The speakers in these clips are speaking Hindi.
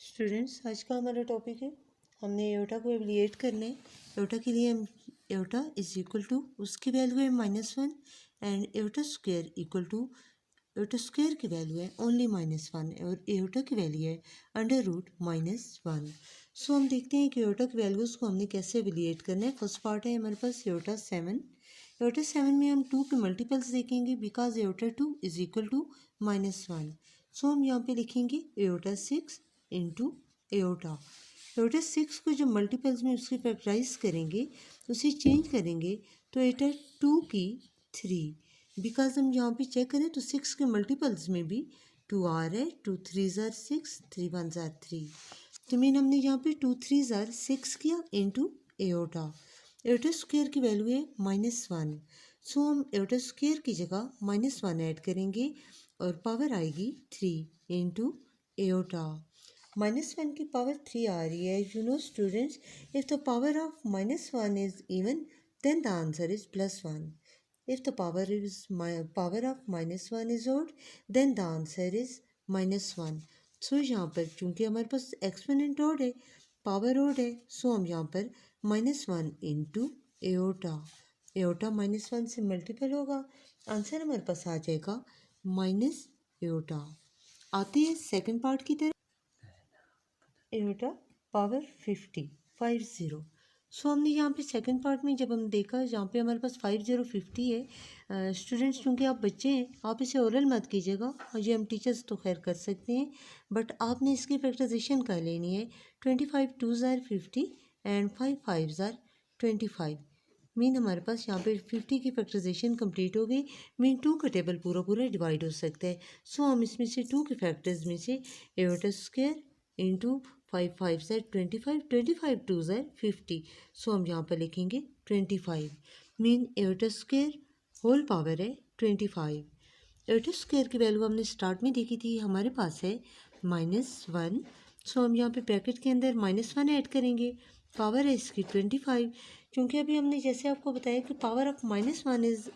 स्टूडेंट्स, आज का हमारा टॉपिक है, हमने एयोटा को एवलिएट करना है। एयोटा के लिए हम एयोटा इज इक्वल टू उसकी वैल्यू है -1 and iota square equal to iota square की वैल्यू है ओनली -1 और एयोटा की वैल्यू है √-1। सो हम देखते हैं कि एयोटा की वैल्यूज़ को हमने कैसे एवलिएट करना है। फर्स्ट पार्ट है हमारे पास एयोटा 7। एयोटा 7 में हम 2 के मल्टीपल्स देखेंगे because iota 2 is equal to -1। So हम यहाँ पे लिखेंगे एयोटा 6 इंटू एयोटा। एयोटा 6 को जब मल्टीपल्स में उसकी फैक्टराइज करेंगे, उसे चेंज करेंगे तो एयोटा 2 की 3। बिकॉज हम यहाँ पे चेक करें तो 6 के मल्टीपल्स में भी 2 आ रहा है। 2 3 ज़ार 6, 3 1 ज़ार 3। तो मीन हमने यहाँ पे 2 3 ज़ार 6 किया इंटू एयोटा। एयोटा स्क्वायर की वैल्यू है -1। सो हम एयोटा स्क्वायर की जगह -1 ऐड करेंगे और पावर आएगी 3 इंटू एयोटा। -1 की पावर 3 आ रही है। You know students, if the power of -1 is even then the answer is +1. If the power of -1 is odd, then the answer is -1. सो यहाँ पर चूंकि हमारे पास एक्सपोनेंट ओड है, पावर ओड है, सो हम यहाँ पर -1 इंटू एयोटा। एयोटा -1 से मल्टीपल होगा, आंसर हमारे पास आ जाएगा माइनस एयोटा। आते हैं सेकंड पार्ट की तरफ। Aorta power 50। सो हमने यहाँ पे सेकंड पार्ट में जब हम देखा, जहाँ पे हमारे पास 50 है। स्टूडेंट्स, चूँकि आप बच्चे हैं, आप इसे ओरल मत कीजिएगा, और ये हम टीचर्स तो खैर कर सकते हैं, बट आपने इसकी फैक्टराइजेशन कर लेनी है। 25 2 ज़ार 50 एंड 5 5 ज़ार 25। मीन हमारे पास यहाँ पे 50 की फैक्टराइजेशन कंप्लीट हो गई। मीन 2 का टेबल पूरा पूरा डिवाइड हो सकता है। सो हम इसमें से 2 के फैक्टर्स में से एयोटा स्क्वायर इंटू 5 5 ज़ार 25, 25 2 ज़ार 50। सो हम यहाँ पर लिखेंगे 25। Mean iota square whole power है 25। एयोटा स्क्वायर की वैल्यू हमने स्टार्ट में देखी थी, हमारे पास है -1। सो हम यहाँ पे ब्रैकेट के अंदर -1 ऐड करेंगे, पावर है इसकी 25। क्योंकि अभी हमने जैसे आपको बताया कि power of -1 is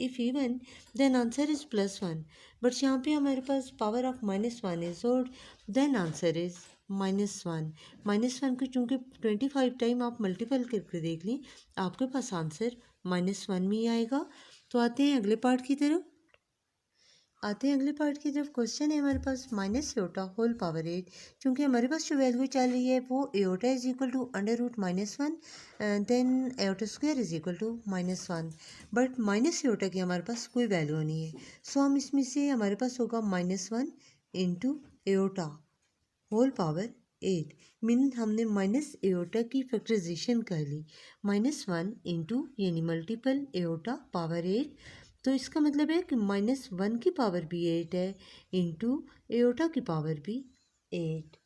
if even then answer is +1, but यहाँ पे हमारे पास power of -1 is odd, then answer is -1। -1 को चूँकि 25 टाइम आप मल्टीपल करके देख लें, आपके पास आंसर -1 में ही आएगा। तो आते हैं अगले पार्ट की तरफ। क्वेश्चन है हमारे पास माइनस एयोटा होल पावर 8। क्योंकि हमारे पास जो वैल्यू चल रही है वो iota is equal to √-1, then iota square is equal to -1, but minus iota की हमारे पास कोई वैल्यू नहीं है। सो हम इसमें से हमारे पास होगा -1 into iota whole power 8। Mean हमने माइनस एयोटा की फैक्टराइजेशन कर ली। -1 इंटू यानी मल्टीपल एयोटा पावर 8। तो इसका मतलब है कि -1 की पावर भी 8 है इंटू एयोटा की पावर भी 8।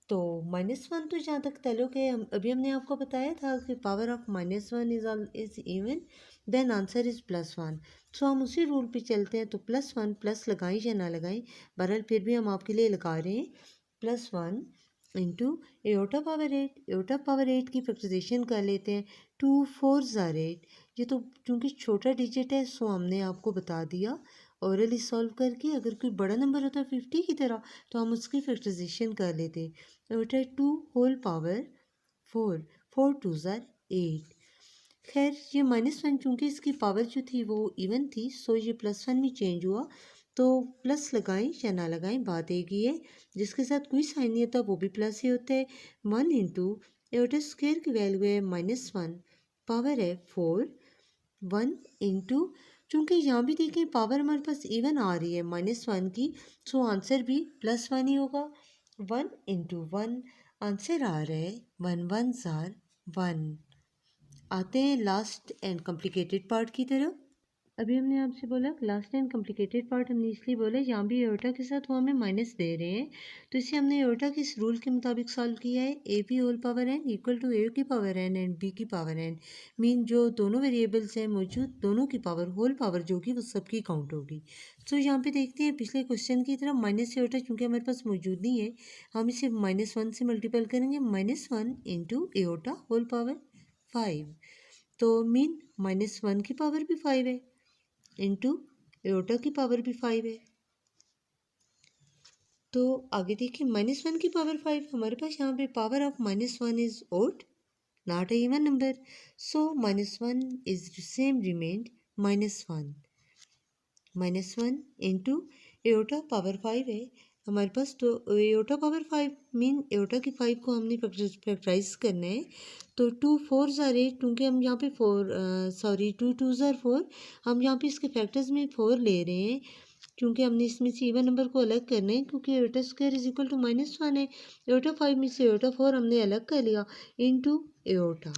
तो -1 तो जहाँ तक ताल्लुक है, हम अभी हमने आपको बताया था कि power of -1 is even then answer is +1। So हम उसी रूल पे चलते हैं। तो +1 प्लस लगाएं या ना लगाएं, बहरहाल फिर भी हम आपके लिए लगा रहे हैं। +1 into aorta power 8। Aorta power 8 की फैक्टराइजेशन कर लेते हैं। 2 4 ज़ार 8। ये तो चूँकि छोटा डिजिट है, सो हमने आपको बता दिया ओरली सॉल्व करके। अगर कोई बड़ा नंबर होता 50 की तरह, तो हम उसकी फैक्टराइजेशन कर लेते। एयोटा 2 होल पावर 4, 4 2 ज़ार 8। खैर, ये -1 चूँकि इसकी पावर जो थी वो इवन थी, सो ये +1 में चेंज हुआ। तो प्लस लगाएं या ना लगाएं, बात एक ही है। जिसके साथ कोई साइन नहीं होता वो भी प्लस ही होता है। 1 इंटू एयोटा स्क्वायर की वैल्यू है -1, पावर है 4। 1 इंटू, चूँकि यहाँ भी देखें पावर हमारे पास इवन आ रही है -1 की, सो आंसर भी +1 ही होगा। 1 इंटू 1, आंसर आ रहा है 1 1 ज़ार 1। आते हैं लास्ट एंड कॉम्प्लिकेटेड पार्ट की तरफ। अभी हमने आपसे बोला लास्ट एंड कॉम्प्लिकेटेड पार्ट हमने इसलिए बोला, यहाँ भी एयोटा के साथ वो हमें माइनस दे रहे हैं, तो इसे हमने एयोटा के इस रूल के मुताबिक सॉल्व किया है। A B whole power N equal to A की पावर एन एंड बी की पावर एन। मीन जो दोनों वेरिएबल्स हैं मौजूद, दोनों की पावर होल पावर जो होगी वो सबकी काउंट होगी। तो यहाँ पे देखते हैं पिछले क्वेश्चन की तरफ। माइनस एयोटा चूँकि हमारे पास मौजूद नहीं है, हम इसे -1 से मल्टीपल करेंगे। -1 इंटू एयोटा होल पावर 5। तो मीन -1 की पावर भी 5 है इंटू एयोटा की पावर भी 5 है। तो आगे देखिए -1 की पावर 5, हमारे पास यहाँ पे power of -1 is odd, not a even number, so -1 is same remained -1 into iota power 5 है हमारे पास। तो एओटा पावर 5 मीन एओटा की 5 को हमने फैक्टराइज करना है। तो 2 4 ज़ार 8, क्योंकि हम यहाँ पे 2 2 ज़ार 4, हम यहाँ पे इसके फैक्टर्स में 4 ले रहे हैं, क्योंकि हमने इसमें से इवन नंबर को अलग करना है, क्योंकि iota square is equal to -1 है। एओटा 5 में से एओटा 4 हमने अलग कर लिया इंटू एओटा।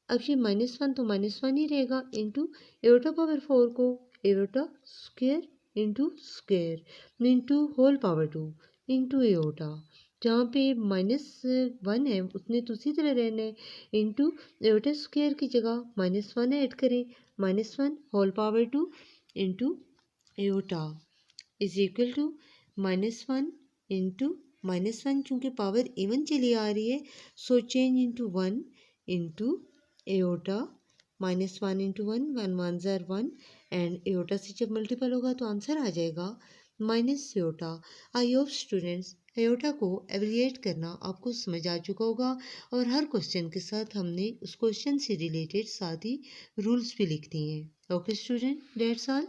अब ये -1 तो -1 ही रहेगा इंटू एओटा पावर 4 को iota square into whole power 2 into iota, जहाँ पे -1 है उसने तो उसी तरह रहना है इंटू एओटा स्क्वायर की जगह -1 ऐड करें, -1 whole power 2 into iota is equal to -1 into -1, चूँकि पावर इवन चली आ रही है, so change into 1 into iota, -1 into 1, 1 1 ज़ार 1, एंड एओटा से जब मल्टीपल होगा तो आंसर आ जाएगा minus iota. I hope students iota को एवलिएट करना आपको समझ आ चुका होगा, और हर क्वेश्चन के साथ हमने उस क्वेश्चन से रिलेटेड साथ ही रूल्स भी लिख दिए हैं। Okay student, that's all.